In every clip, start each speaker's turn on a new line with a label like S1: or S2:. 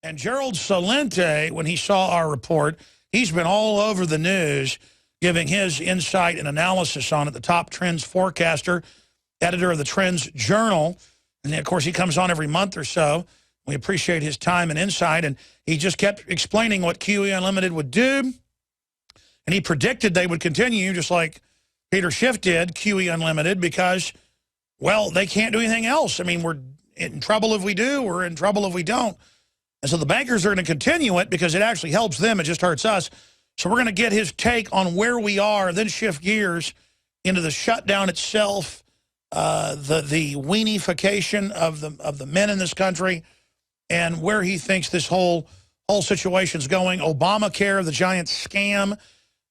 S1: And Gerald Celente, when he saw our report, he's been all over the news giving his insight and analysis on it, the top trends forecaster, editor of the Trends Journal. And, of course, he comes on every month or so. We appreciate his time and insight. And he just kept explaining what QE Unlimited would do. And he predicted they would continue, just like Peter Schiff did, QE Unlimited, because, well, they can't do anything else. I mean, we're in trouble if we do. We're in trouble if we don't. And so the bankers are going to continue it because it actually helps them. It just hurts us. So we're going to get his take on where we are, then shift gears into the shutdown itself, the weenification of the men in this country, and where he thinks this whole situation's going. Obamacare, the giant scam.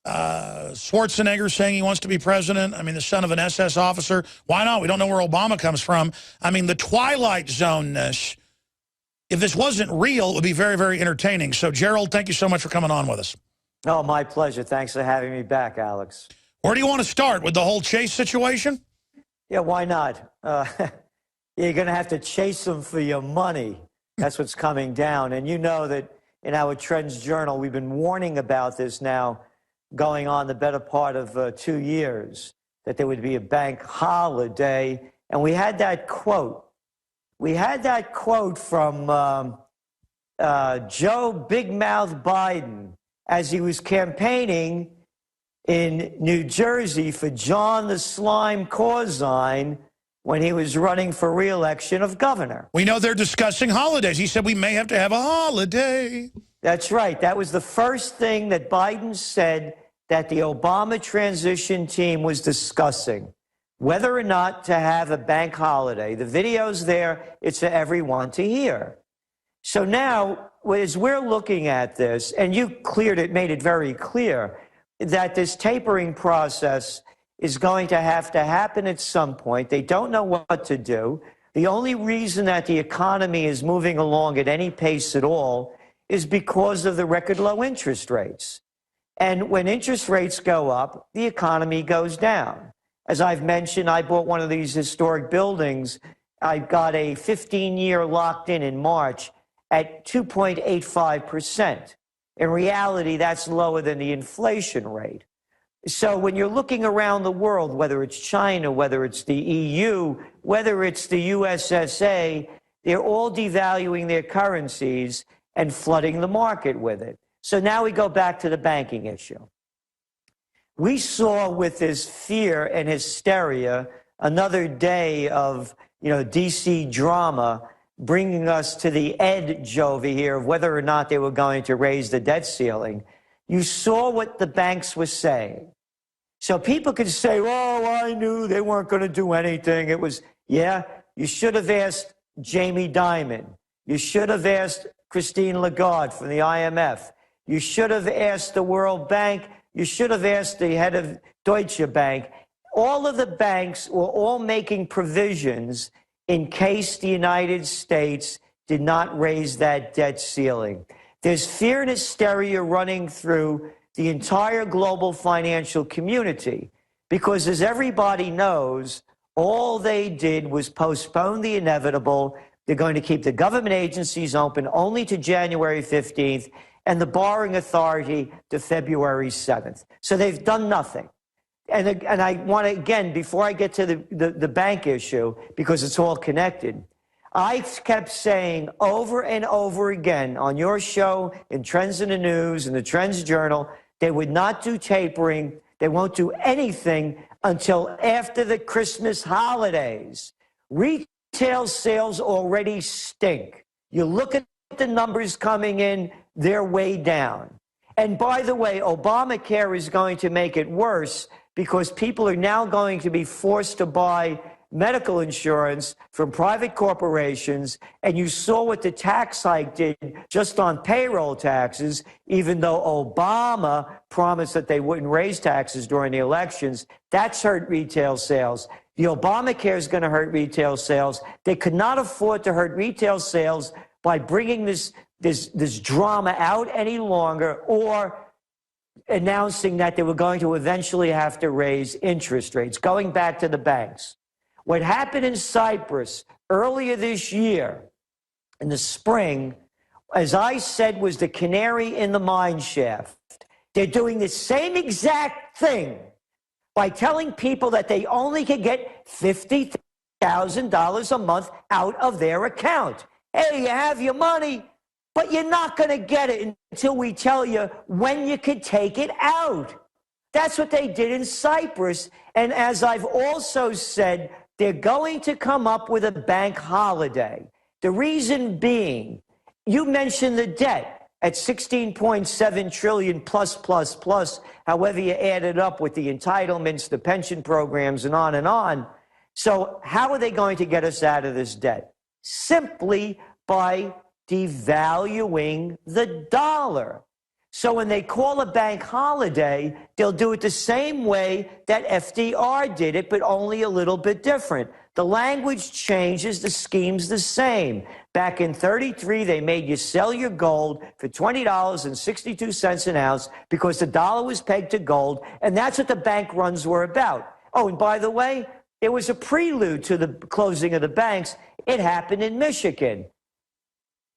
S1: Schwarzenegger saying he wants to be president. I mean, the son of an SS officer. Why not? We don't know where Obama comes from. I mean, the Twilight Zone-ness. If this wasn't real, it would be very, very entertaining. So, Gerald, thank you so much for coming on with us.
S2: Oh, my pleasure. Thanks for having me back, Alex. Where
S1: do you want to start? With the whole Chase situation?
S2: Yeah, why not? You're going to have to chase them for your money. That's what's coming down. And you know that in our Trends Journal, we've been warning about this now going on the better part of 2 years, that there would be a bank holiday. And we had that quote. We had that quote from Joe Big Mouth Biden as he was campaigning in New Jersey for John the Slime Corzine when he was running for re-election of governor.
S1: We know they're discussing holidays. He said we may have to have a holiday.
S2: That's right. That was the first thing that Biden said that the Obama transition team was discussing, whether or not to have a bank holiday. The video's there. It's for everyone to hear. So now, as we're looking at this, and you made it very clear that this tapering process is going to have to happen at some point. They don't know what to do. The only reason that the economy is moving along at any pace at all is because of the record low interest rates. And when interest rates go up, the economy goes down. As I've mentioned, I bought one of these historic buildings. I got a 15-year locked in March at 2.85%. In reality, that's lower than the inflation rate. So when you're looking around the world, whether it's China, whether it's the EU, whether it's the USSA, they're all devaluing their currencies and flooding the market with it. So now we go back to the banking issue. We saw with this fear and hysteria another day of, D.C. drama bringing us to the edge over here of whether or not they were going to raise the debt ceiling. You saw what the banks were saying. So people could say, oh, I knew they weren't going to do anything. It was, yeah, you should have asked Jamie Dimon. You should have asked Christine Lagarde from the IMF. You should have asked the World Bank. You should have asked the head of Deutsche Bank. All of the banks were all making provisions in case the United States did not raise that debt ceiling. There's fear and hysteria running through the entire global financial community because, as everybody knows, all they did was postpone the inevitable. They're going to keep the government agencies open only to January 15th and the borrowing authority to February 7th. So they've done nothing. And I want to, again, before I get to the bank issue, because it's all connected, I kept saying over and over again on your show, in Trends in the News, in the Trends Journal, they would not do tapering. They won't do anything until after the Christmas holidays. Retail sales already stink. You look at the numbers coming in, they're way down. And by the way, Obamacare is going to make it worse because people are now going to be forced to buy medical insurance from private corporations. And you saw what the tax hike did just on payroll taxes, even though Obama promised that they wouldn't raise taxes during the elections. That's hurt retail sales. The Obamacare is going to hurt retail sales. They could not afford to hurt retail sales by bringing this drama out any longer or announcing that they were going to eventually have to raise interest rates. Going back to the banks, what happened in Cyprus earlier this year in the spring, as I said, was the canary in the mine shaft. They're doing the same exact thing by telling people that they only can get $50,000 a month out of their account. Hey, you have your money, but you're not going to get it until we tell you when you can take it out. That's what they did in Cyprus. And as I've also said, they're going to come up with a bank holiday. The reason being, you mentioned the debt at 16.7 trillion plus, however you add it up with the entitlements, the pension programs, and on and on. So how are they going to get us out of this debt? Simply by devaluing the dollar. So when they call a bank holiday, they'll do it the same way that FDR did it, but only a little bit different. The language changes, the scheme's the same. Back in 33, they made you sell your gold for $20.62 an ounce because the dollar was pegged to gold, and that's what the bank runs were about. Oh, and by the way, there was a prelude to the closing of the banks. It happened in Michigan.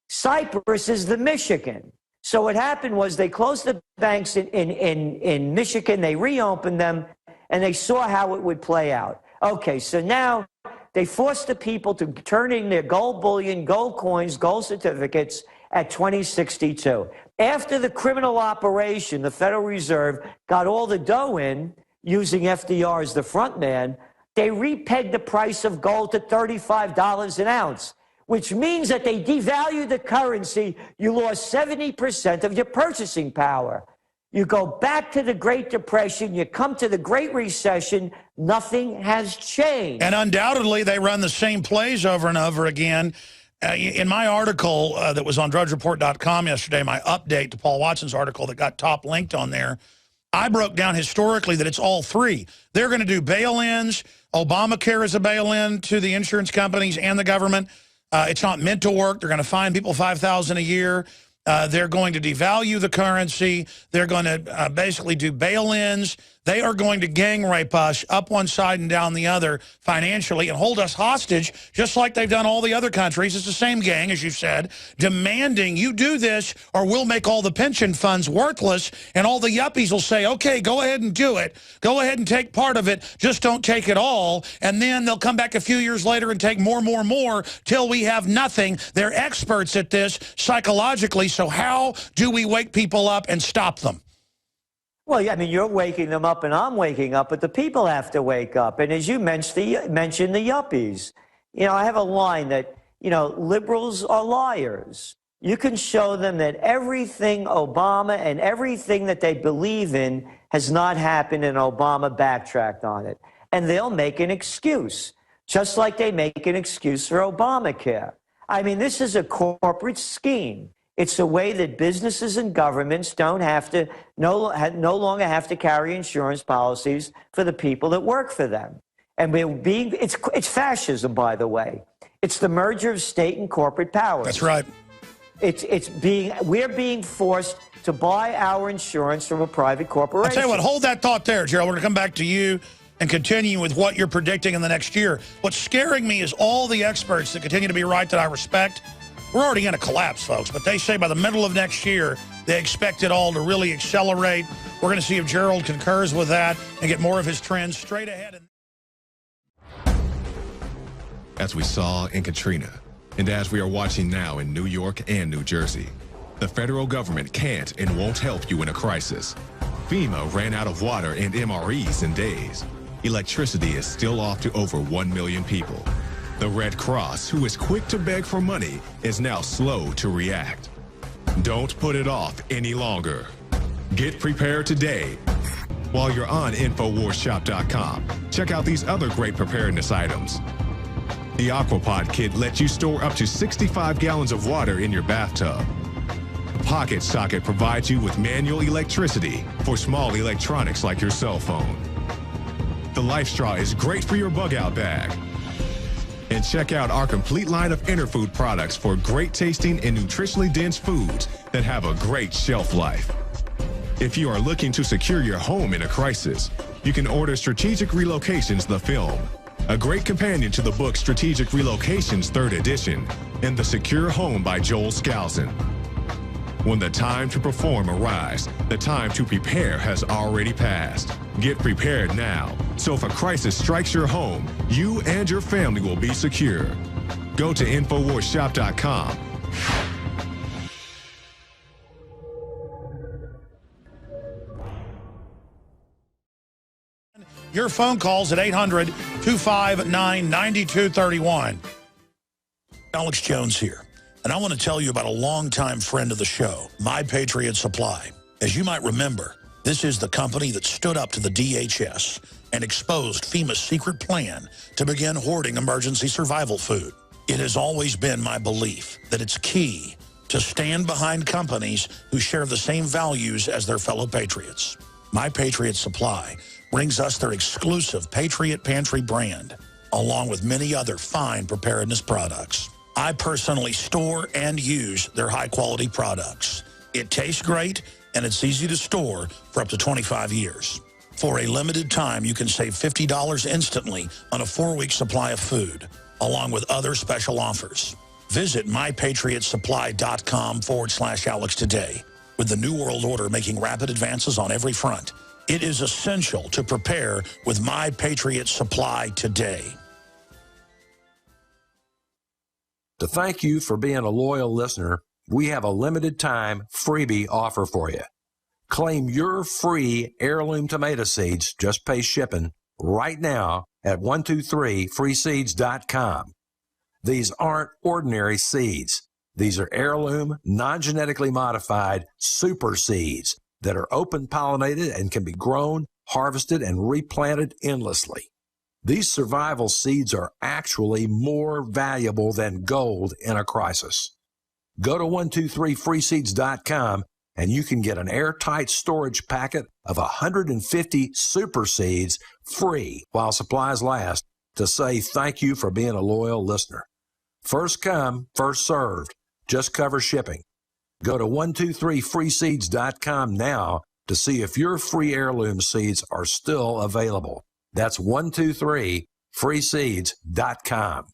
S2: Cyprus is the Michigan. So what happened was they closed the banks in Michigan, they reopened them, and they saw how it would play out. Okay, so now they forced the people to turn in their gold bullion, gold coins, gold certificates at 2062. After the criminal operation, the Federal Reserve got all the dough in, using FDR as the front man, they repegged the price of gold to $35 an ounce, which means that they devalued the currency. You lost 70% of your purchasing power. You go back to the Great Depression, you come to the Great Recession, nothing has changed.
S1: And undoubtedly, they run the same plays over and over again. In my article that was on drudgereport.com yesterday, my update to Paul Watson's article that got top linked on there, I broke down historically that it's all three. They're going to do bail-ins. Obamacare is a bail-in to the insurance companies and the government. It's not meant to work. They're going to fine people $5,000 a year. They're going to devalue the currency. They're going to basically do bail-ins. They are going to gang rape us up one side and down the other financially and hold us hostage, just like they've done all the other countries. It's the same gang, as you said, demanding you do this or we'll make all the pension funds worthless, and all the yuppies will say, okay, go ahead and do it. Go ahead and take part of it. Just don't take it all. And then they'll come back a few years later and take more till we have nothing. They're experts at this psychologically. So how do we wake people up and stop them?
S2: Well, yeah, I mean, you're waking them up and I'm waking up, but the people have to wake up. And as you mentioned the yuppies. You know, I have a line that, you know, liberals are liars. You can show them that everything Obama and everything that they believe in has not happened, and Obama backtracked on it. And they'll make an excuse, just like they make an excuse for Obamacare. I mean, this is a corporate scheme. It's a way that businesses and governments don't have to, no longer have to carry insurance policies for the people that work for them. And it's fascism, by the way. It's the merger of state and corporate powers.
S1: That's right.
S2: We're being forced to buy our insurance from a private corporation.
S1: I'll tell you what, hold that thought there, Gerald. We're going to come back to you and continue with what you're predicting in the next year. What's scaring me is all the experts that continue to be right that I respect. We're already in a collapse, folks, but they say by the middle of next year, they expect it all to really accelerate. We're going to see if Gerald concurs with that and get more of his trends straight ahead.
S3: As we saw in Katrina, and as we are watching now in New York and New Jersey, the federal government can't and won't help you in a crisis. FEMA ran out of water and MREs in days. Electricity is still off to over 1 million people. The Red Cross, who is quick to beg for money, is now slow to react. Don't put it off any longer. Get prepared today. While you're on InfoWarsShop.com, check out these other great preparedness items. The Aquapod Kit lets you store up to 65 gallons of water in your bathtub. The Pocket Socket provides you with manual electricity for small electronics like your cell phone. The Life Straw is great for your bug-out bag. And check out our complete line of Interfood products for great tasting and nutritionally dense foods that have a great shelf life. If you are looking to secure your home in a crisis, you can order Strategic Relocations, the film, a great companion to the book Strategic Relocations 3rd edition, and The Secure Home by Joel Skousen. When the time to perform arrives, the time to prepare has already passed. Get prepared now, so if a crisis strikes your home, you and your family will be secure. Go to InfoWarsShop.com.
S1: Your phone calls at 800-259-9231. Alex Jones here, and I want to tell you about a longtime friend of the show, My Patriot Supply. As you might remember, this is the company that stood up to the DHS and exposed FEMA's secret plan to begin hoarding emergency survival food. It has always been my belief that it's key to stand behind companies who share the same values as their fellow patriots. My Patriot Supply brings us their exclusive Patriot Pantry brand, along with many other fine preparedness products. I personally store and use their high-quality products. It tastes great, and it's easy to store for up to 25 years. For a limited time, you can save $50 instantly on a 4-week supply of food, along with other special offers. Visit mypatriotsupply.com/Alex today. With the New World Order making rapid advances on every front, it is essential to prepare with My Patriot Supply today.
S4: To thank you for being a loyal listener, we have a limited time freebie offer for you. Claim your free heirloom tomato seeds, just pay shipping, right now at 123freeseeds.com. These aren't ordinary seeds. These are heirloom, non-genetically modified super seeds that are open pollinated and can be grown, harvested, and replanted endlessly. These survival seeds are actually more valuable than gold in a crisis. Go to 123freeseeds.com and you can get an airtight storage packet of 150 super seeds free while supplies last to say thank you for being a loyal listener. First come, first served. Just cover shipping. Go to 123freeseeds.com now to see if your free heirloom seeds are still available. That's 123freeseeds.com.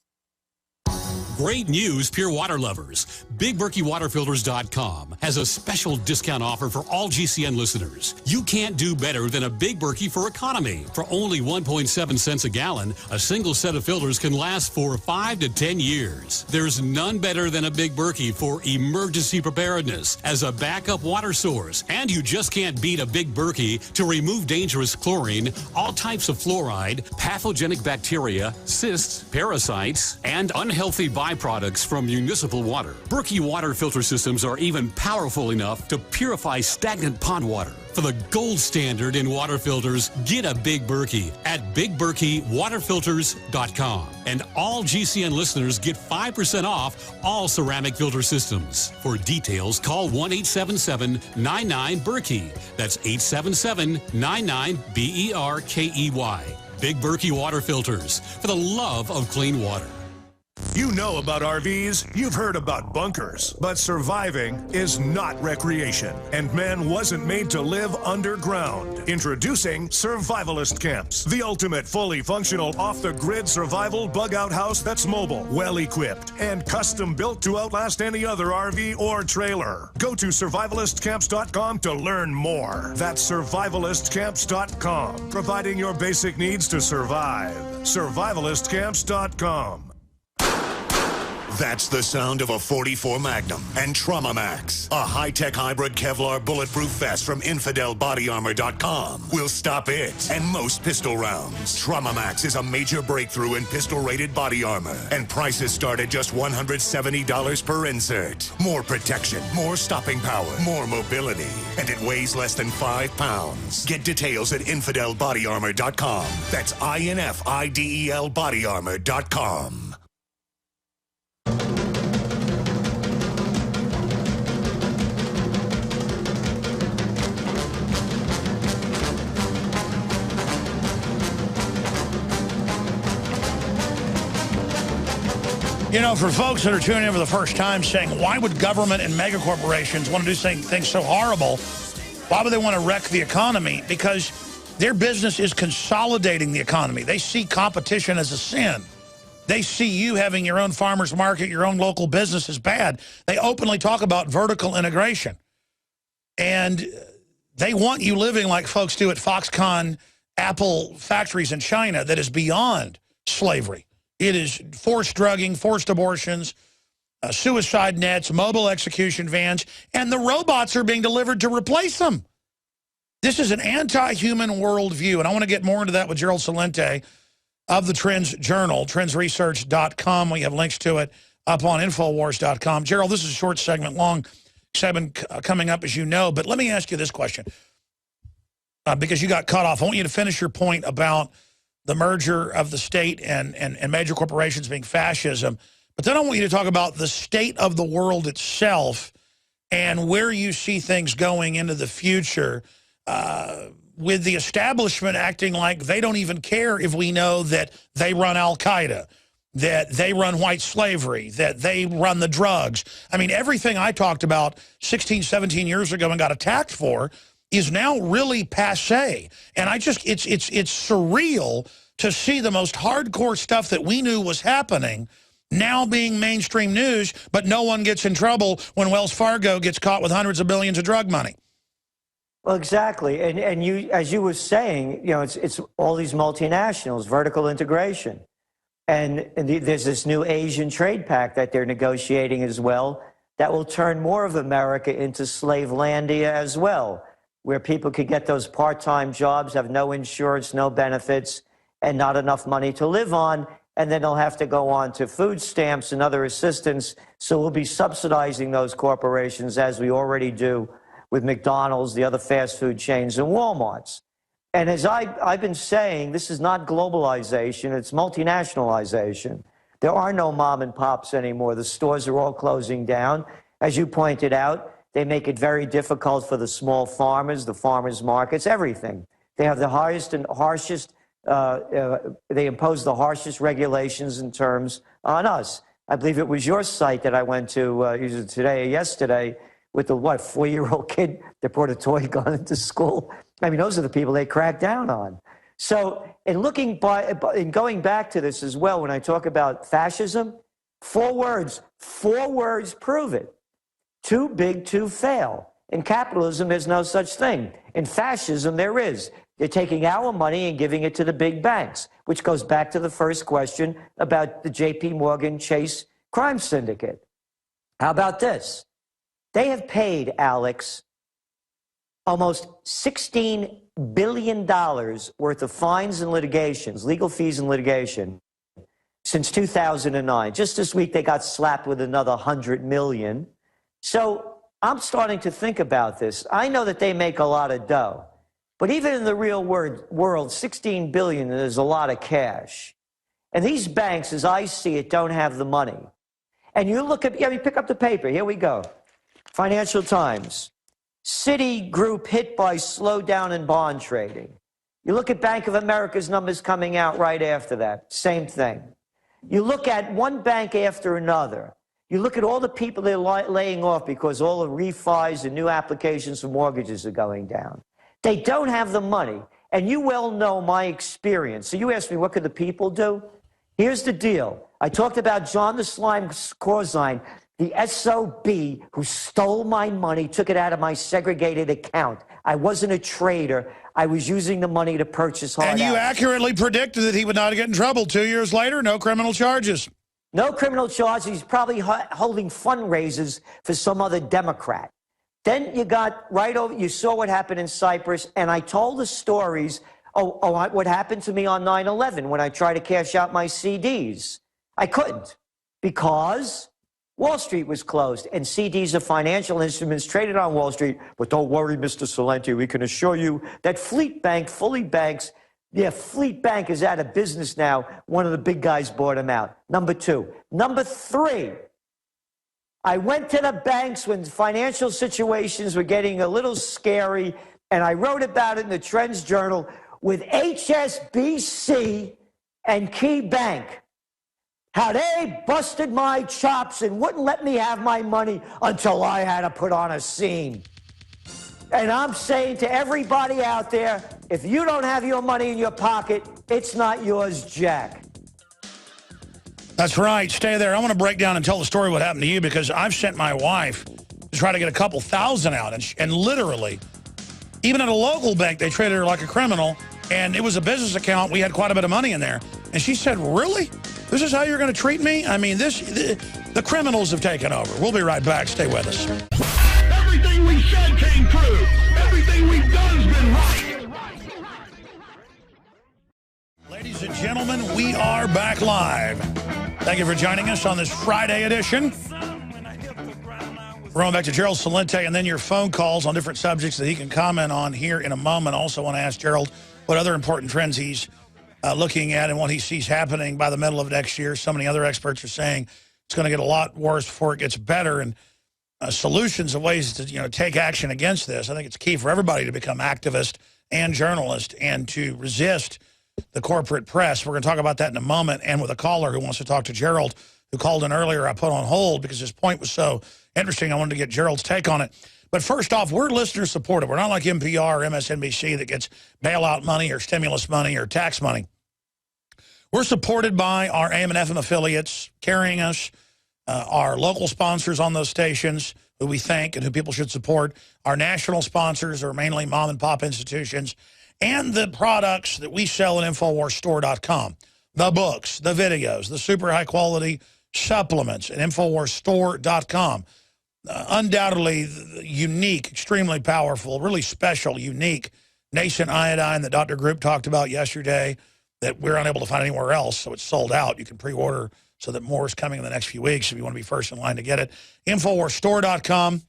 S5: Great news, pure water lovers. BigBerkeyWaterFilters.com has a special discount offer for all GCN listeners. You can't do better than a Big Berkey for economy. For only 1.7 cents a gallon, a single set of filters can last for 5 to 10 years. There's none better than a Big Berkey for emergency preparedness as a backup water source. And you just can't beat a Big Berkey to remove dangerous chlorine, all types of fluoride, pathogenic bacteria, cysts, parasites, and unhealthy byproducts from municipal water. Berkey water filter systems are even powerful enough to purify stagnant pond water. For the gold standard in water filters, get a Big Berkey at BigBerkeyWaterFilters.com. And all GCN listeners get 5% off all ceramic filter systems. For details, call 1-877-99-BERKEY. That's 877-99-BERKEY. Big Berkey Water Filters, for the love of clean water.
S6: You know about RVs, you've heard about bunkers, but surviving is not recreation, and man wasn't made to live underground. Introducing Survivalist Camps, the ultimate fully functional off-the-grid survival bug-out house that's mobile, well-equipped, and custom-built to outlast any other RV or trailer. Go to survivalistcamps.com to learn more. That's survivalistcamps.com, providing your basic needs to survive. Survivalistcamps.com.
S7: That's the sound of a .44 Magnum and Trauma Max, a high-tech hybrid Kevlar bulletproof vest from InfidelBodyArmor.com. Will stop it and most pistol rounds. Trauma Max is a major breakthrough in pistol-rated body armor, and prices start at just $170 per insert. More protection, more stopping power, more mobility, and it weighs less than 5 pounds. Get details at InfidelBodyArmor.com. That's INFIDEL bodyarmor.com.
S1: You know, for folks that are tuning in for the first time saying, why would government and mega corporations want to do things so horrible? Why would they want to wreck the economy? Because their business is consolidating the economy. They see competition as a sin. They see you having your own farmer's market, your own local business as bad. They openly talk about vertical integration. And they want you living like folks do at Foxconn Apple factories in China that is beyond slavery. It is forced drugging, forced abortions, suicide nets, mobile execution vans, and the robots are being delivered to replace them. This is an anti-human worldview, and I want to get more into that with Gerald Celente of the Trends Journal, trendsresearch.com. We have links to it up on Infowars.com. Gerald, this is a short segment, long segment coming up, as you know, but let me ask you this question, because you got cut off. I want you to finish your point about the merger of the state and major corporations being fascism, but then I want you to talk about the state of the world itself and where you see things going into the future, with the establishment acting like they don't even care if we know that they run Al-Qaeda, that they run white slavery, that they run the drugs. I mean, everything I talked about 16, 17 years ago and got attacked for is now really passé. And it's surreal to see the most hardcore stuff that we knew was happening now being mainstream news, but no one gets in trouble when Wells Fargo gets caught with hundreds of billions of drug money.
S2: Well, exactly. And you, as you were saying, you know, it's all these multinationals, vertical integration. And there's this new Asian trade pact that they're negotiating as well that will turn more of America into slavelandia as well, where people could get those part-time jobs, have no insurance, no benefits, and not enough money to live on, and then they'll have to go on to food stamps and other assistance. So we'll be subsidizing those corporations, as we already do with McDonald's, the other fast food chains, and Walmarts. And as I've been saying, this is not globalization, it's multinationalization. There are no mom and pops anymore. The stores are all closing down. As you pointed out, they make it very difficult for the small farmers, the farmers markets, everything. They have the highest and harshest, they impose the harshest regulations and terms on us. I believe it was your site that I went to either today or yesterday, with the, 4-year-old kid that brought a toy gun into school. I mean, those are the people they crack down on. So in going back to this as well, when I talk about fascism, 4 words prove it. Too big to fail. In capitalism, there's no such thing. In fascism, there is. They're taking our money and giving it to the big banks, which goes back to the first question about the J.P. Morgan Chase crime syndicate. How about this? They have paid, Alex, almost $16 billion worth of fines and litigations, legal fees and litigation, since 2009. Just this week, they got slapped with another $100 million. So I'm starting to think about this. I know that they make a lot of dough, but even in the real world, $16 billion is a lot of cash. And these banks, as I see it, don't have the money. And you look at, pick up the paper. Here we go. Financial Times. Citigroup hit by slowdown in bond trading. You look at Bank of America's numbers coming out right after that. Same thing. You look at one bank after another. You look at all the people they're laying off because all the refis and new applications for mortgages are going down. They don't have the money. And you well know my experience. So you asked me, what could the people do? Here's the deal. I talked about John the Slime Corzine, the SOB who stole my money, took it out of my segregated account. I wasn't a trader. I was using the money to purchase hard
S1: And you
S2: assets.
S1: accurately predicted that he would not get in trouble. 2 years later, no criminal charges.
S2: No criminal charges. He's probably holding fundraisers for some other Democrat. Then you got right over, you saw what happened in Cyprus, and I told the stories, what happened to me on 9/11 when I tried to cash out my CDs. I couldn't because Wall Street was closed, and CDs are financial instruments traded on Wall Street. But don't worry, Mr. Celente, we can assure you that Fleet Bank, Fleet Bank is out of business now. One of the big guys bought him out. Number 2. Number 3, I went to the banks when financial situations were getting a little scary, and I wrote about it in the Trends Journal with HSBC and Key Bank. How they busted my chops and wouldn't let me have my money until I had to put on a scene. And I'm saying to everybody out there, if you don't have your money in your pocket, it's not yours, Jack.
S1: That's right. Stay there. I want to break down and tell the story of what happened to you, because I've sent my wife to try to get a couple thousand out. And literally, even at a local bank, they treated her like a criminal. And it was a business account. We had quite a bit of money in there. And she said, really? This is how you're going to treat me? I mean, the criminals have taken over. We'll be right back. Stay with us.
S8: Everything we said came true. Everything we've done's been right.
S1: Ladies and gentlemen, we are back live. Thank you for joining us on this Friday edition. We're going back to Gerald Celente and then your phone calls on different subjects that he can comment on here in a moment. Also want to ask Gerald what other important trends he's looking at and what he sees happening by the middle of next year. So many other experts are saying it's going to get a lot worse before it gets better, and solutions of ways to take action against this. I think it's key for everybody to become activist and journalist and to resist the corporate press. We're going to talk about that in a moment, and with a caller who wants to talk to Gerald, who called in earlier. I put on hold because his point was so interesting. I wanted to get Gerald's take on it. But first off, we're listener supported. We're not like NPR or MSNBC that gets bailout money or stimulus money or tax money. We're supported by our AM and FM affiliates carrying us, our local sponsors on those stations who we thank and who people should support. Our national sponsors are mainly mom and pop institutions, and the products that we sell at InfoWarsStore.com. The books, the videos, the super high quality supplements at InfoWarsStore.com. Undoubtedly unique, extremely powerful, really special, unique nascent iodine that Dr. Group talked about yesterday that we're unable to find anywhere else, so it's sold out. You can pre-order so that more is coming in the next few weeks if you want to be first in line to get it. InfoWarsStore.com.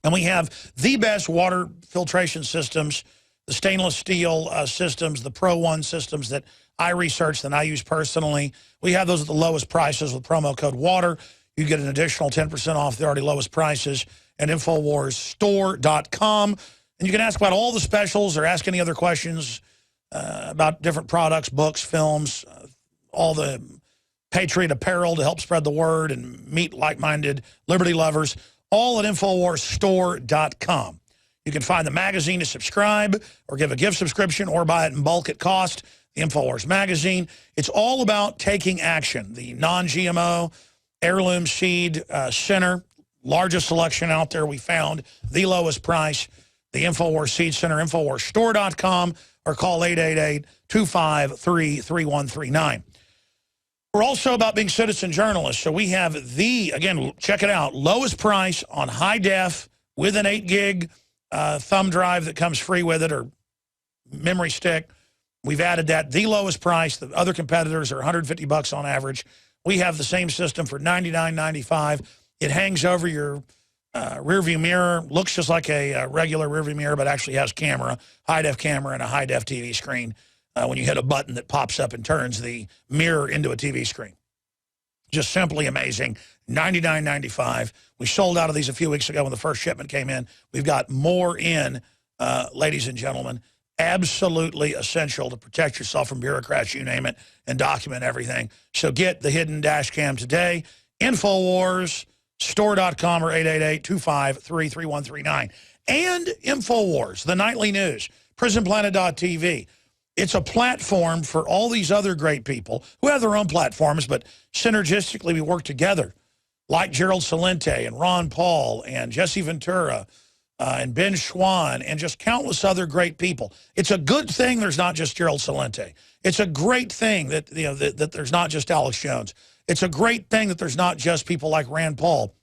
S1: And we have the best water filtration systems, the stainless steel systems, the Pro One systems that I researched and I use personally. We have those at the lowest prices with promo code WATER. You get an additional 10% off the already lowest prices at InfoWarsStore.com. And you can ask about all the specials or ask any other questions about different products, books, films, all the Patriot apparel to help spread the word and meet like-minded liberty lovers, all at InfoWarsStore.com. You can find the magazine to subscribe or give a gift subscription or buy it in bulk at cost, the InfoWars magazine. It's all about taking action. The non-GMO heirloom seed center, largest selection out there we found, the lowest price, the InfoWars Seed Center, InfoWarsStore.com, or call 888-253-3139. We're also about being citizen journalists. So we have the, again, check it out, lowest price on high def with an 8 gig thumb drive that comes free with it or memory stick. We've added that, the lowest price. The other competitors are $150 on average. We have the same system for $99.95. It hangs over your rearview mirror, looks just like a regular rearview mirror, but actually has camera, high-def camera, and a high-def TV screen when you hit a button that pops up and turns the mirror into a TV screen. Just simply amazing. $99.95. We sold out of these a few weeks ago when the first shipment came in. We've got more in, ladies and gentlemen. Absolutely essential to protect yourself from bureaucrats, you name it, and document everything. So get the hidden dash cam today. InfoWarsStore.com or 888-253-3139. And InfoWars, the nightly news, PrisonPlanet.tv. It's a platform for all these other great people who have their own platforms, but synergistically we work together, like Gerald Celente and Ron Paul and Jesse Ventura, and Ben Schwann, and just countless other great people. It's a good thing there's not just Gerald Celente. It's a great thing that, that there's not just Alex Jones. It's a great thing that there's not just people like Rand Paul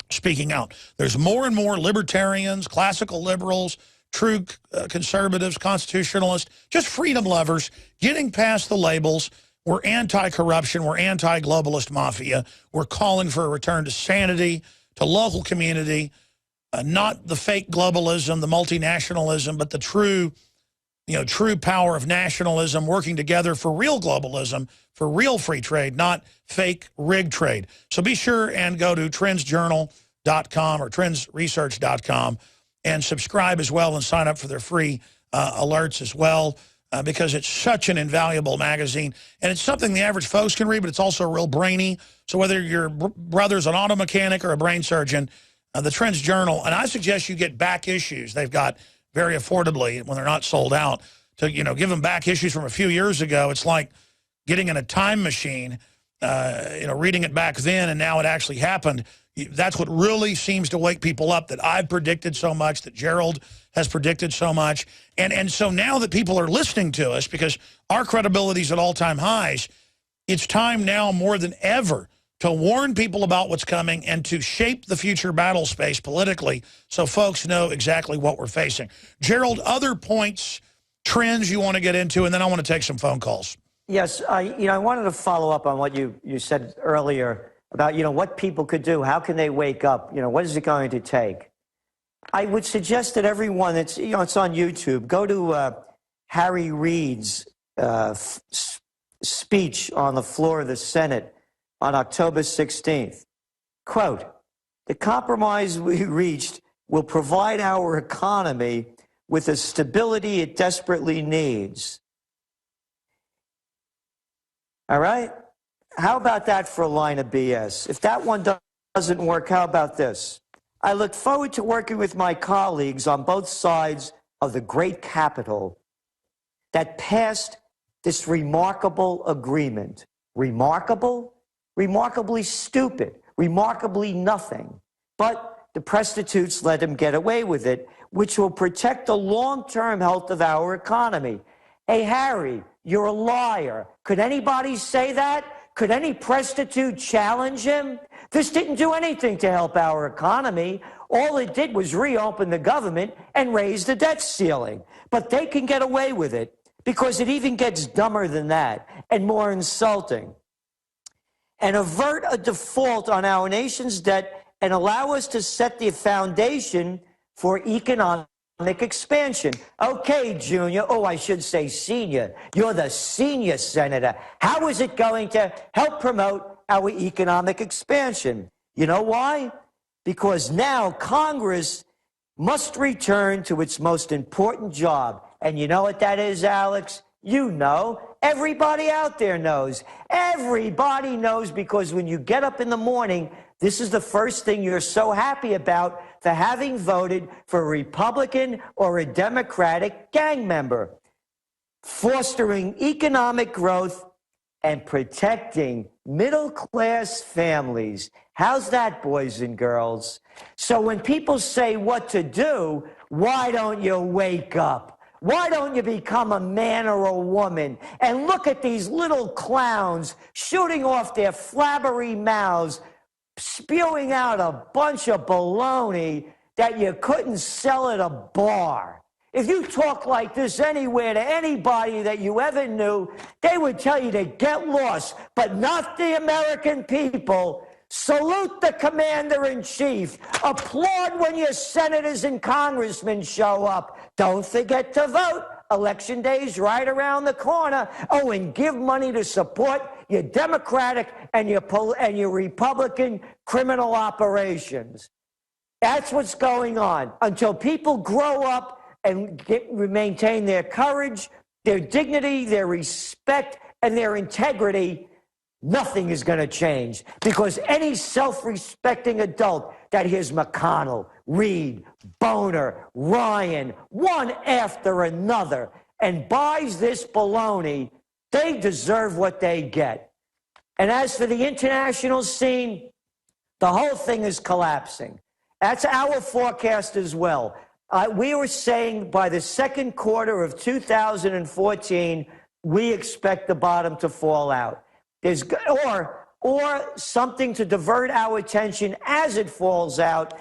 S1: speaking out. There's more and more libertarians, classical liberals, true conservatives, constitutionalists, just freedom lovers getting past the labels. We're anti-corruption. We're anti-globalist mafia. We're calling for a return to sanity, to local community, not the fake globalism, the multinationalism, but the true, true power of nationalism, working together for real globalism, for real free trade, not fake rigged trade. So be sure and go to trendsjournal.com or trendsresearch.com and subscribe as well and sign up for their free alerts as well, because it's such an invaluable magazine. And it's something the average folks can read, but it's also real brainy. So whether your brother's an auto mechanic or a brain surgeon, the Trends Journal, and I suggest you get back issues. They've got very affordably when they're not sold out to, give them back issues from a few years ago. It's like getting in a time machine, reading it back then and now it actually happened. That's what really seems to wake people up, that I've predicted so much, that Gerald has predicted so much. And so now that people are listening to us, because our credibility is at all-time highs, it's time now more than ever to warn people about what's coming and to shape the future battle space politically so folks know exactly what we're facing. Gerald, other points, trends you want to get into, and then I want to take some phone calls.
S2: Yes, I wanted to follow up on what you said earlier about, what people could do. How can they wake up? What is it going to take? I would suggest that everyone, it's on YouTube, go to Harry Reid's speech on the floor of the Senate on October 16th. Quote, "The compromise we reached will provide our economy with the stability it desperately needs." All right? How about that for a line of BS? If that one doesn't work, how about this? "I look forward to working with my colleagues on both sides of the great Capitol that passed this remarkable agreement." Remarkable? Remarkably stupid. Remarkably nothing. But the prostitutes let him get away with it, which will protect the long-term health of our economy. Hey, Harry, you're a liar. Could anybody say that? Could any prostitute challenge him? This didn't do anything to help our economy. All it did was reopen the government and raise the debt ceiling. But they can get away with it because it even gets dumber than that and more insulting. "And avert a default on our nation's debt and allow us to set the foundation for economic expansion." Okay, Junior. Oh, I should say senior. You're the senior senator. How is it going to help promote our economic expansion? You know why? Because now Congress must return to its most important job. And you know what that is, Alex? You know. Everybody out there knows. Everybody knows, because when you get up in the morning, this is the first thing you're so happy about for having voted for a Republican or a Democratic gang member. Fostering economic growth and protecting middle-class families. How's that, boys and girls? So when people say what to do, why don't you wake up? Why don't you become a man or a woman and look at these little clowns shooting off their flabbery mouths, spewing out a bunch of baloney that you couldn't sell at a bar? If you talk like this anywhere to anybody that you ever knew, they would tell you to get lost, but not the American people. Salute the commander-in-chief. Applaud when your senators and congressmen show up. Don't forget to vote. Election day is right around the corner. Oh, and give money to support your Democratic and your Republican criminal operations. That's what's going on. Until people grow up and maintain their courage, their dignity, their respect, and their integrity, nothing is going to change, because any self-respecting adult that hears McConnell, Reid, Boner, Ryan, one after another, and buys this baloney, they deserve what they get. And as for the international scene, the whole thing is collapsing. That's our forecast as well. We were saying by the second quarter of 2014, we expect the bottom to fall out. Or something to divert our attention as it falls out.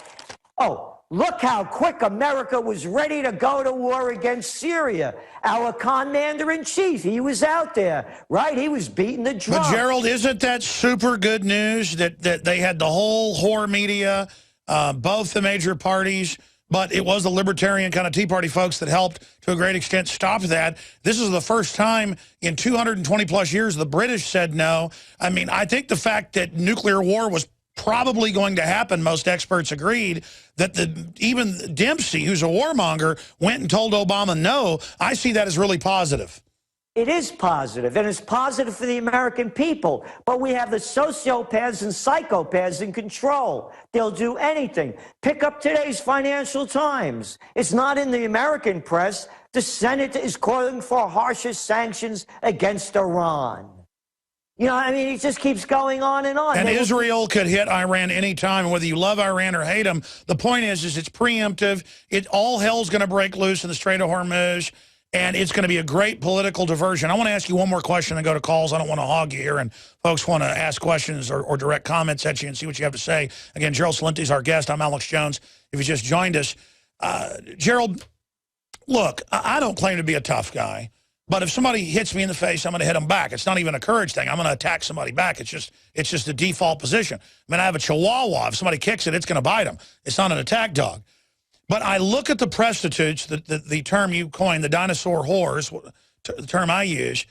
S2: Oh, look how quick America was ready to go to war against Syria. Our commander-in-chief, he was out there, right? He was beating the drum.
S1: But, Gerald, isn't that super good news that they had the whole whore media, both the major parties, but it was the libertarian kind of Tea Party folks that helped to a great extent stop that. This is the first time in 220 plus years the British said no. I mean, I think the fact that nuclear war was probably going to happen, most experts agreed, that even Dempsey, who's a warmonger, went and told Obama no. I see that as really positive.
S2: It is positive, and it's positive for the American people. But we have the sociopaths and psychopaths in control. They'll do anything. Pick up today's Financial Times. It's not in the American press. The Senate is calling for harsher sanctions against Iran. You know, I mean, it just keeps going on and on.
S1: And Israel could hit Iran anytime, whether you love Iran or hate them. The point is it's preemptive. All hell's going to break loose in the Strait of Hormuz, and it's going to be a great political diversion. I want to ask you one more question and go to calls. I don't want to hog you here, and folks want to ask questions or direct comments at you and see what you have to say. Again, Gerald Celente is our guest. I'm Alex Jones. If you just joined us. Gerald, look, I don't claim to be a tough guy. But if somebody hits me in the face, I'm going to hit them back. It's not even a courage thing. I'm going to attack somebody back. It's just a default position. I mean, I have a Chihuahua. If somebody kicks it, it's going to bite them. It's not an attack dog. But I look at the prostitutes, the term you coined, the dinosaur whores, the term I use,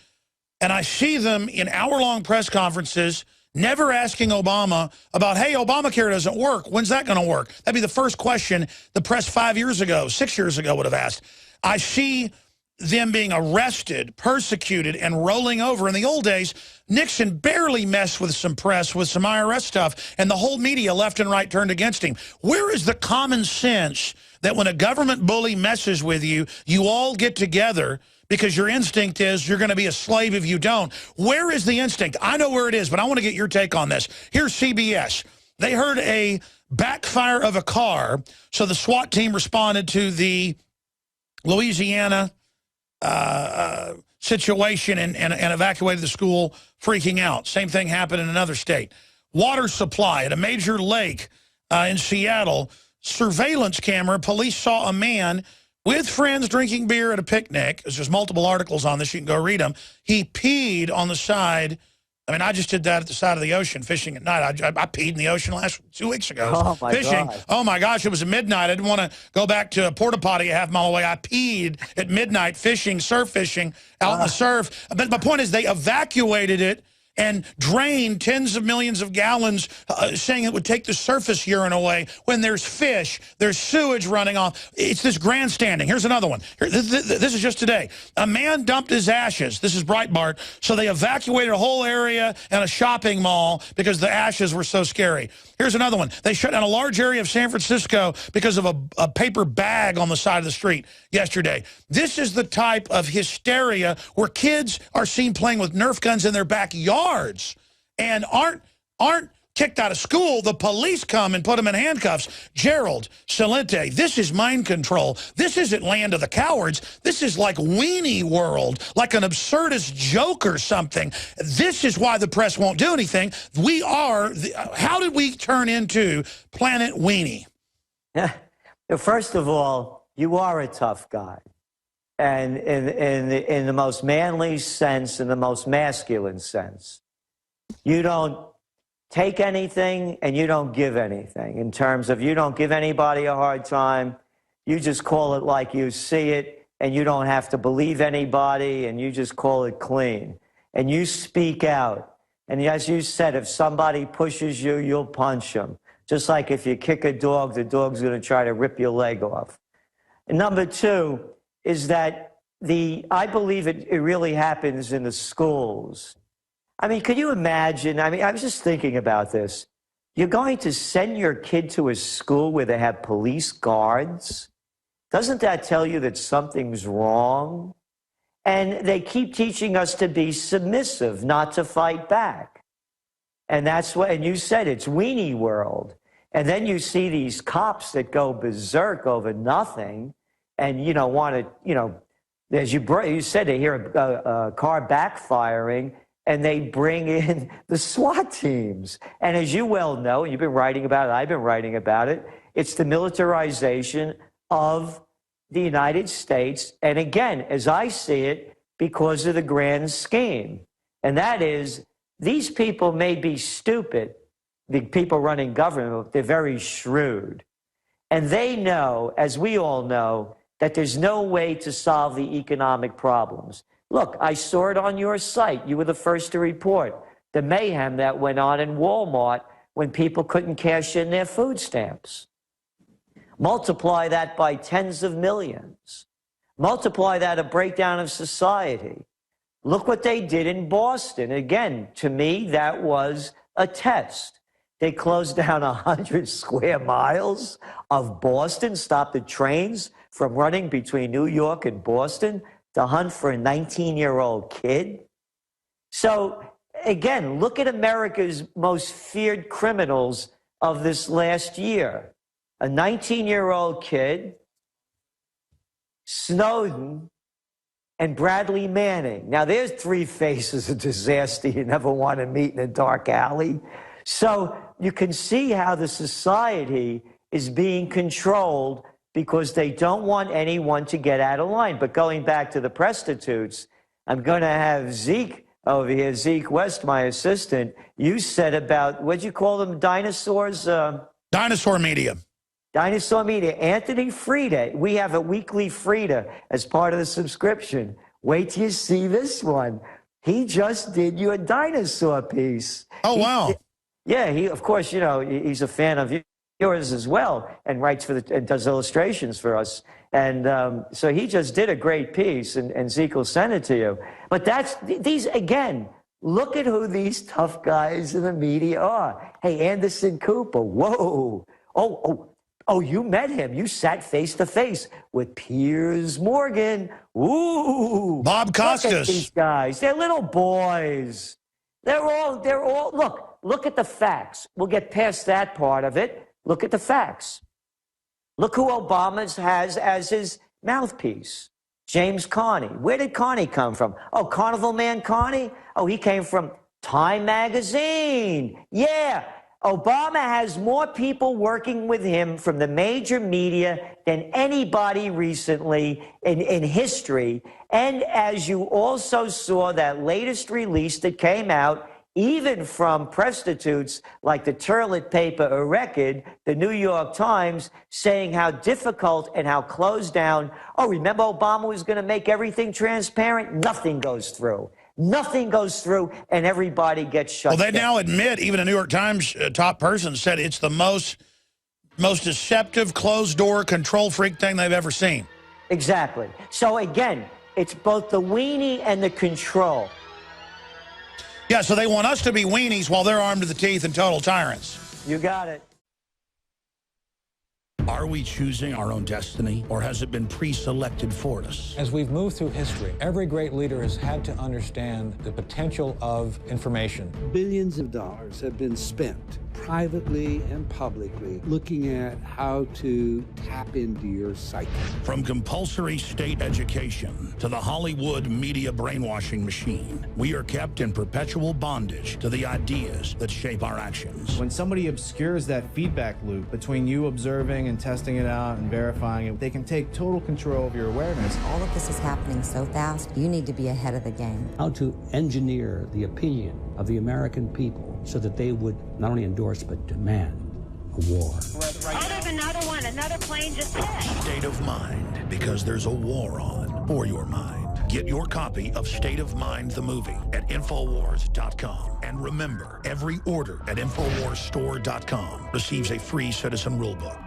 S1: and I see them in hour-long press conferences never asking Obama about, hey, Obamacare doesn't work. When's that going to work? That'd be the first question the press 5 years ago, 6 years ago would have asked. I see them being arrested, persecuted, and rolling over. In the old days, Nixon barely messed with some press, with some IRS stuff, and the whole media left and right turned against him. Where is the common sense that when a government bully messes with you, you all get together because your instinct is you're going to be a slave if you don't? Where is the instinct? I know where it is, but I want to get your take on this. Here's CBS. They heard a backfire of a car, so the SWAT team responded to the Louisiana situation and evacuated the school, freaking out. Same thing happened in another state. Water supply at a major lake in Seattle. Surveillance camera. Police saw a man with friends drinking beer at a picnic. There's multiple articles on this. You can go read them. He peed on the side. I mean, I just did that at the side of the ocean fishing at night. I peed in the ocean 2 weeks ago fishing. God. Oh, my gosh, it was at midnight. I didn't want to go back to a porta potty a half mile away. I peed at midnight fishing, surf fishing, out in the surf. But my point is they evacuated it and drained tens of millions of gallons, saying it would take the surface urine away. When there's fish, there's sewage running off. It's this grandstanding. Here's another one. This is just today. A man dumped his ashes. This is Breitbart. So they evacuated a whole area and a shopping mall because the ashes were so scary. Here's another one. They shut down a large area of San Francisco because of a paper bag on the side of the street yesterday. This is the type of hysteria where kids are seen playing with Nerf guns in their backyards and aren't kicked out of school. The police come and put them in handcuffs. Gerald, Celente, this is mind control. This isn't land of the cowards. This is like Weenie World, like an absurdist joke or something. This is why the press won't do anything. We are, how did we turn into Planet Weenie?
S2: First of all, you are a tough guy. And in the most manly sense, in the most masculine sense, you don't take anything and you don't give anything, in terms of you don't give anybody a hard time. You just call it like you see it, and you don't have to believe anybody, and you just call it clean. And you speak out. And as you said, if somebody pushes you, you'll punch them. Just like if you kick a dog, the dog's going to try to rip your leg off. And number two is that I believe it really happens in the schools. I mean, could you imagine? I mean, I was just thinking about this. You're going to send your kid to a school where they have police guards? Doesn't that tell you that something's wrong? And they keep teaching us to be submissive, not to fight back. And that's what, and you said it's Weenie World. And then you see these cops that go berserk over nothing and, want to, as you said, they hear a car backfiring, and they bring in the SWAT teams. And as you well know, and you've been writing about it, I've been writing about it, it's the militarization of the United States. And again, as I see it, because of the grand scheme. And that is, these people may be stupid, the people running government, but they're very shrewd. And they know, as we all know, that there's no way to solve the economic problems. Look, I saw it on your site. You were the first to report the mayhem that went on in Walmart when people couldn't cash in their food stamps. Multiply that by tens of millions. Multiply that a breakdown of society. Look what they did in Boston. Again, to me, that was a test. They closed down 100 square miles of Boston, stopped the trains from running between New York and Boston to hunt for a 19-year-old kid. So again, look at America's most feared criminals of this last year. A 19-year-old kid, Snowden, and Bradley Manning. Now, there's three faces of disaster you never want to meet in a dark alley. So you can see how the society is being controlled because they don't want anyone to get out of line. But going back to the prostitutes, I'm going to have Zeke over here, Zeke West, my assistant. You said about, what'd you call them, dinosaurs?
S1: Dinosaur media.
S2: Dinosaur Media. Anthony Frida. We have a weekly Frida as part of the subscription. Wait till you see this one. He just did you a dinosaur piece.
S1: Oh, wow.
S2: He, of course, you know, he's a fan of yours as well and writes for and does illustrations for us. And so he just did a great piece, and Zeke will send it to you. But these, again, look at who these tough guys in the media are. Hey, Anderson Cooper. Whoa. Oh, you met him. You sat face to face with Piers Morgan. Ooh.
S1: Bob Costas.
S2: Look at these guys. They're little boys. They're all, look at the facts. We'll get past that part of it. Look at the facts. Look who Obama has as his mouthpiece. James Carney. Where did Carney come from? Oh, Carnival Man Carney? Oh, he came from Time Magazine. Yeah. Obama has more people working with him from the major media than anybody recently in history. And as you also saw that latest release that came out, even from prostitutes like the Turlet paper, A Record, the New York Times, saying how difficult and how closed down. Oh, remember Obama was going to make everything transparent? Nothing goes through. Nothing goes through, and everybody gets shut down.
S1: Well, they now admit, even a New York Times top person said it's the most deceptive, closed-door, control freak thing they've ever seen.
S2: Exactly. So, again, it's both the weenie and the control.
S1: Yeah, so they want us to be weenies while they're armed to the teeth and total tyrants.
S2: You got it.
S1: Are we choosing our own destiny, or has it been pre-selected for us?
S9: As we've moved through history, every great leader has had to understand the potential of information.
S10: Billions of dollars have been spent privately and publicly looking at how to tap into your psyche.
S1: From compulsory state education to the Hollywood media brainwashing machine, we are kept in perpetual bondage to the ideas that shape our actions.
S11: When somebody obscures that feedback loop between you observing and testing it out and verifying it, they can take total control of your awareness.
S12: All of this is happening so fast, you need to be ahead of the game.
S10: How to engineer the opinion of the American people so that they would not only endorse but demand a war.
S13: Oh, there's another one. Another plane just hit.
S1: State of Mind, because there's a war on for your mind. Get your copy of State of Mind, the movie, at Infowars.com. And remember, every order at InfoWarsStore.com receives a free citizen rulebook.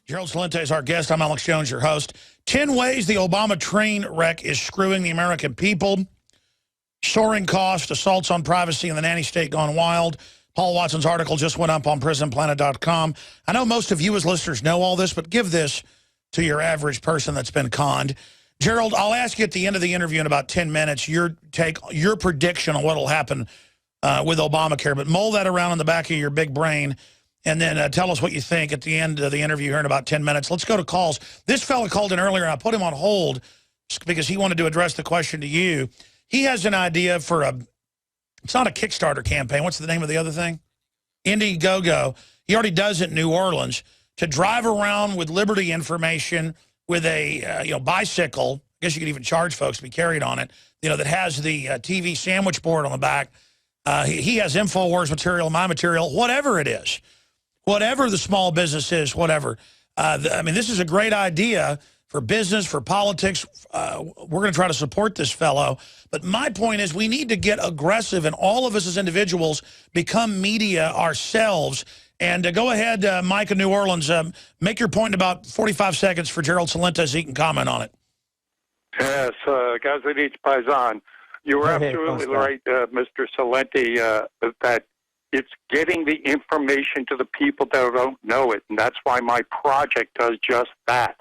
S1: Gerald Celente is our guest. I'm Alex Jones, your host. 10 ways the Obama train wreck is screwing the American people. Soaring cost, assaults on privacy, and the nanny state gone wild. Paul Watson's article just went up on PrisonPlanet.com. I know most of you as listeners know all this, but give this to your average person that's been conned. Gerald, I'll ask you at the end of the interview in about 10 minutes your take, your prediction on what will happen with Obamacare, but mull that around in the back of your big brain. And then tell us what you think at the end of the interview here in about 10 minutes. Let's go to calls. This fella called in earlier, and I put him on hold because he wanted to address the question to you. He has an idea for it's not a Kickstarter campaign. What's the name of the other thing? Indiegogo. He already does it in New Orleans, to drive around with Liberty information with a bicycle. I guess you could even charge folks to be carried on it, that has the TV sandwich board on the back. He has InfoWars material, my material, whatever it is. Whatever the small business is, whatever. I mean, this is a great idea for business, for politics. We're going to try to support this fellow. But my point is we need to get aggressive, and all of us as individuals become media ourselves. And go ahead, Mike in New Orleans, make your point in about 45 seconds for Gerald Celente so he can comment on it.
S14: Yes, Gazadich Paisan. You were absolutely right, Mr. Celente, that it's getting the information to the people that don't know it, and that's why my project does just that.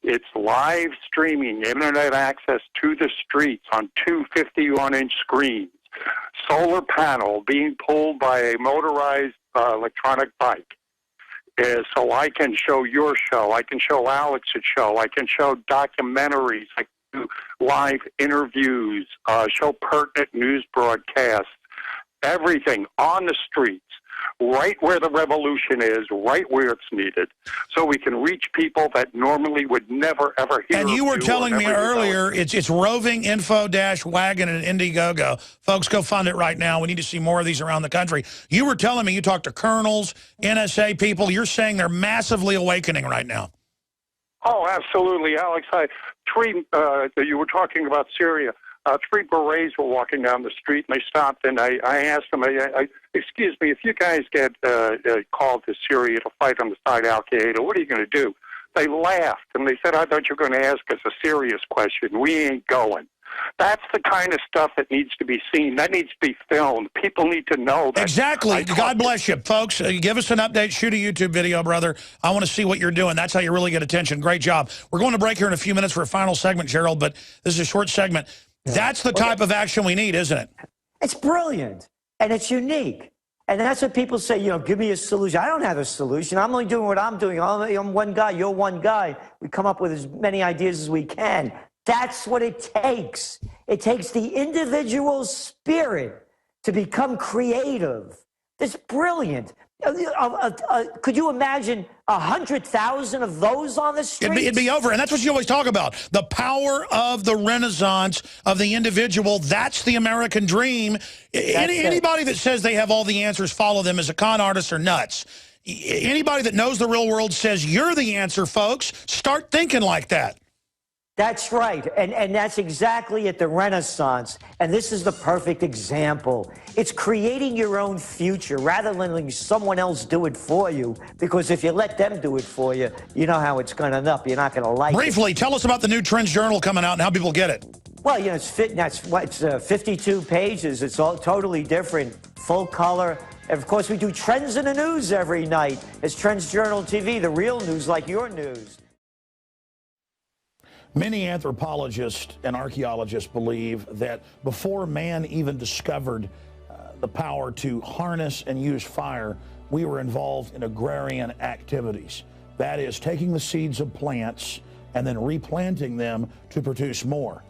S14: It's live streaming, internet access to the streets on two 51-inch screens. Solar panel being pulled by a motorized electronic bike. So I can show your show. I can show Alex's show. I can show documentaries. I can do live interviews, show pertinent news broadcasts, everything on the streets, right where the revolution is, right where it's needed, so we can reach people that normally would never, ever hear.
S1: And you were telling me earlier, it's roving info-wagon and Indiegogo. Folks, go fund it right now. We need to see more of these around the country. You were telling me you talked to colonels, NSA people. You're saying they're massively awakening right now.
S14: Oh, absolutely, Alex. You were talking about Syria. 3 berets were walking down the street, and they stopped, and I asked them, excuse me, if you guys get called to Syria to fight on the side of Al-Qaeda, what are you going to do? They laughed, and they said, I thought you were going to ask us a serious question. We ain't going. That's the kind of stuff that needs to be seen. That needs to be filmed. People need to know that.
S1: Exactly. God bless you. Folks, give us an update. Shoot a YouTube video, brother. I want to see what you're doing. That's how you really get attention. Great job. We're going to break here in a few minutes for a final segment, Gerald, but this is a short segment. That's the type of action we need, isn't it?
S2: It's brilliant, and it's unique. And that's what people say, give me a solution. I don't have a solution. I'm only doing what I'm doing. I'm one guy. You're one guy. We come up with as many ideas as we can. That's what it takes. It takes the individual spirit to become creative. It's brilliant. Could you imagine 100,000 of those on the street?
S1: It'd be over, and that's what you always talk about. The power of the renaissance of the individual. That's the American dream. Anybody that says they have all the answers, follow them, as a con artist, are nuts. Anybody that knows the real world says you're the answer, folks. Start thinking like that.
S2: That's right, and that's exactly at the Renaissance, and this is the perfect example. It's creating your own future rather than letting someone else do it for you, because if you let them do it for you, you know how it's going to end up. You're not going to like it.
S1: Briefly, tell us about the new Trends Journal coming out and how people get it.
S2: Well, it's 52 pages. It's all totally different, full color. And of course, we do Trends in the News every night. It's Trends Journal TV, the real news like your news.
S1: Many anthropologists and archaeologists believe that before man even discovered the power to harness and use fire, we were involved in agrarian activities. That is, taking the seeds of plants and then replanting them to produce more.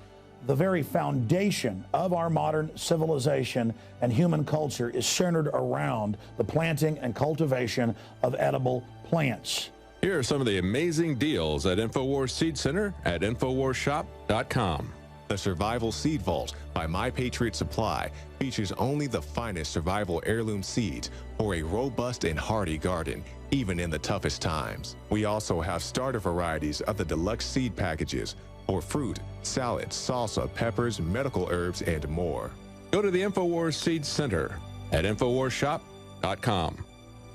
S1: The very foundation of our modern civilization and human culture is centered around the planting and cultivation of edible plants.
S3: Here are some of the amazing deals at InfoWars Seed Center at InfoWarsShop.com. The Survival Seed Vault by My Patriot Supply features only the finest survival heirloom seeds for a robust and hardy garden, even in the toughest times. We also have starter varieties of the deluxe seed packages for fruit, salads, salsa, peppers, medical herbs, and more. Go to the InfoWars Seed Center at InfoWarsShop.com.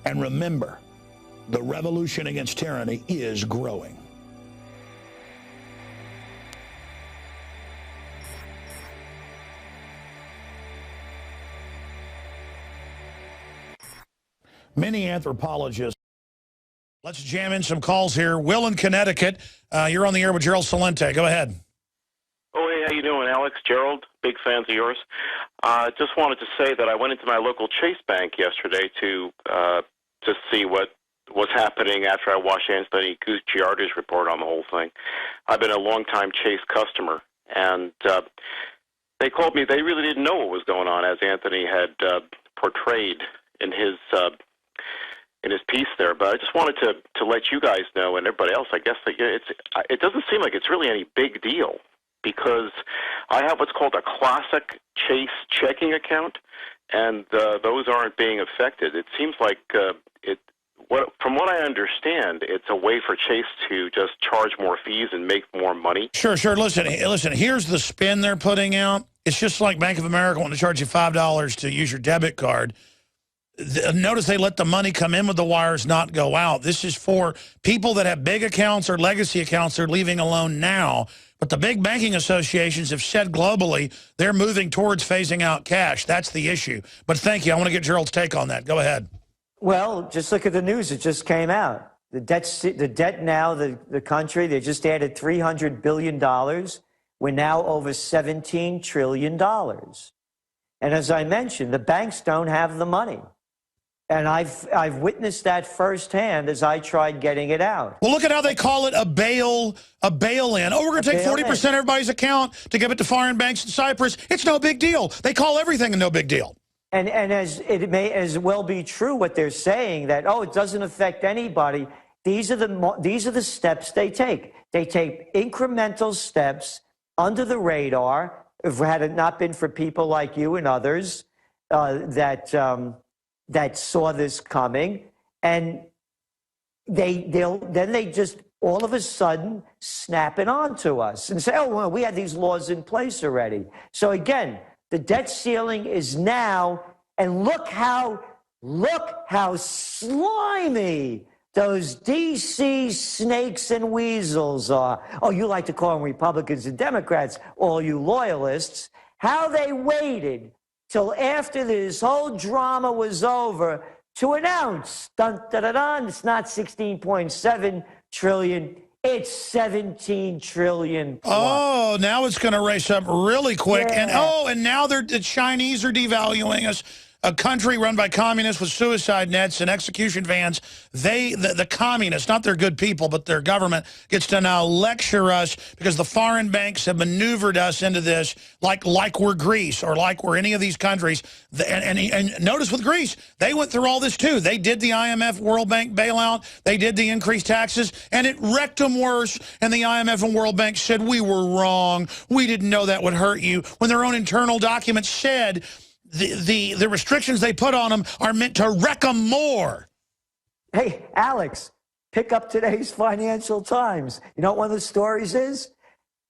S1: And remember, the revolution against tyranny is growing. Many anthropologists. Let's jam in some calls here. Will in Connecticut, you're on the air with Gerald Celente. Go ahead.
S15: Oh, hey, how you doing, Alex? Gerald, big fans of yours. Just wanted to say that I went into my local Chase Bank yesterday to see what was happening after I watched Anthony Gucciardi's report on the whole thing. I've been a long-time Chase customer, and they called me. They really didn't know what was going on, as Anthony had portrayed in his piece there. But I just wanted to let you guys know, and everybody else, I guess, that it doesn't seem like it's really any big deal, because I have what's called a classic Chase checking account, and those aren't being affected. It seems like from what I understand, it's a way for Chase to just charge more fees and make more money.
S1: Sure. Listen, here's the spin they're putting out. It's just like Bank of America wanting to charge you $5 to use your debit card. Notice they let the money come in with the wires, not go out. This is for people that have big accounts or legacy accounts they're leaving alone now. But the big banking associations have said globally they're moving towards phasing out cash. That's the issue. But thank you. I want to get Gerald's take on that. Go ahead.
S2: Well, just look at the news. It just came out. The debt now, the country, they just added $300 billion. We're now over $17 trillion. And as I mentioned, the banks don't have the money. And I've witnessed that firsthand as I tried getting it out.
S1: Well, look at how they call it a bail-in. Oh, we're going to take 40% of everybody's account to give it to foreign banks in Cyprus. It's no big deal. They call everything a no big deal.
S2: And as it may as well be true what they're saying, that, oh, it doesn't affect anybody. These are the steps they take. They take incremental steps under the radar. If had it not been for people like you and others that saw this coming, and they just all of a sudden snap it onto us and say, oh, well, we had these laws in place already. So again, the debt ceiling is now, and look how slimy those D.C. snakes and weasels are. Oh, you like to call them Republicans and Democrats, all you loyalists. How they waited till after this whole drama was over to announce, dun, dun, dun, dun, it's not 16.7 trillion, it's 17 trillion.
S1: Oh, now it's going to race up really quick.
S2: Yeah.
S1: And now the Chinese are devaluing us. A country run by communists with suicide nets and execution vans, the communists, not their good people, but their government, gets to now lecture us because the foreign banks have maneuvered us into this like we're Greece or like we're any of these countries. And notice with Greece, they went through all this too. They did the IMF World Bank bailout. They did the increased taxes, and it wrecked them worse. And the IMF and World Bank said, we were wrong. We didn't know that would hurt you. When their own internal documents said the restrictions they put on them are meant to wreck them more.
S2: Hey, Alex, pick up today's Financial Times. You know what one of the stories is?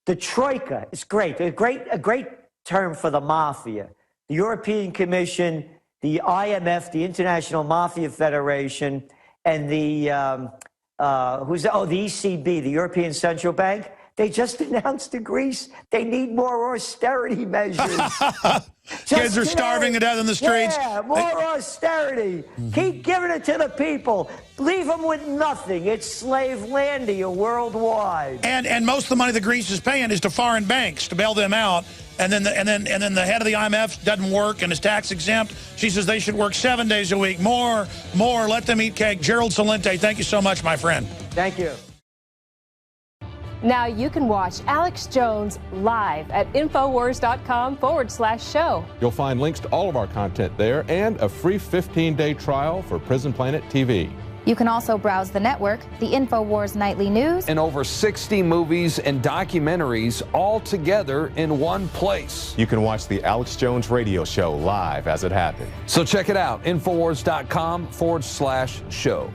S2: The Troika. It's great. A great term for the mafia. The European Commission, the IMF, the International Mafia Federation, and the ECB, the European Central Bank. They just announced to Greece they need more austerity measures.
S1: Kids are starving to death in the streets.
S2: Yeah, more austerity. Keep giving it to the people. Leave them with nothing. It's slavelandia worldwide.
S1: And most of the money that Greece is paying is to foreign banks to bail them out. And then the head of the IMF doesn't work and is tax exempt. She says they should work 7 days a week. More. Let them eat cake. Gerald Celente, thank you so much, my friend.
S2: Thank you.
S16: Now you can watch Alex Jones live at Infowars.com/show.
S17: You'll find links to all of our content there and a free 15-day trial for Prison Planet TV.
S18: You can also browse the network, the Infowars Nightly News,
S19: and over 60 movies and documentaries all together in one place.
S3: You can watch the Alex Jones radio show live as it happened.
S19: So check it out, Infowars.com/show.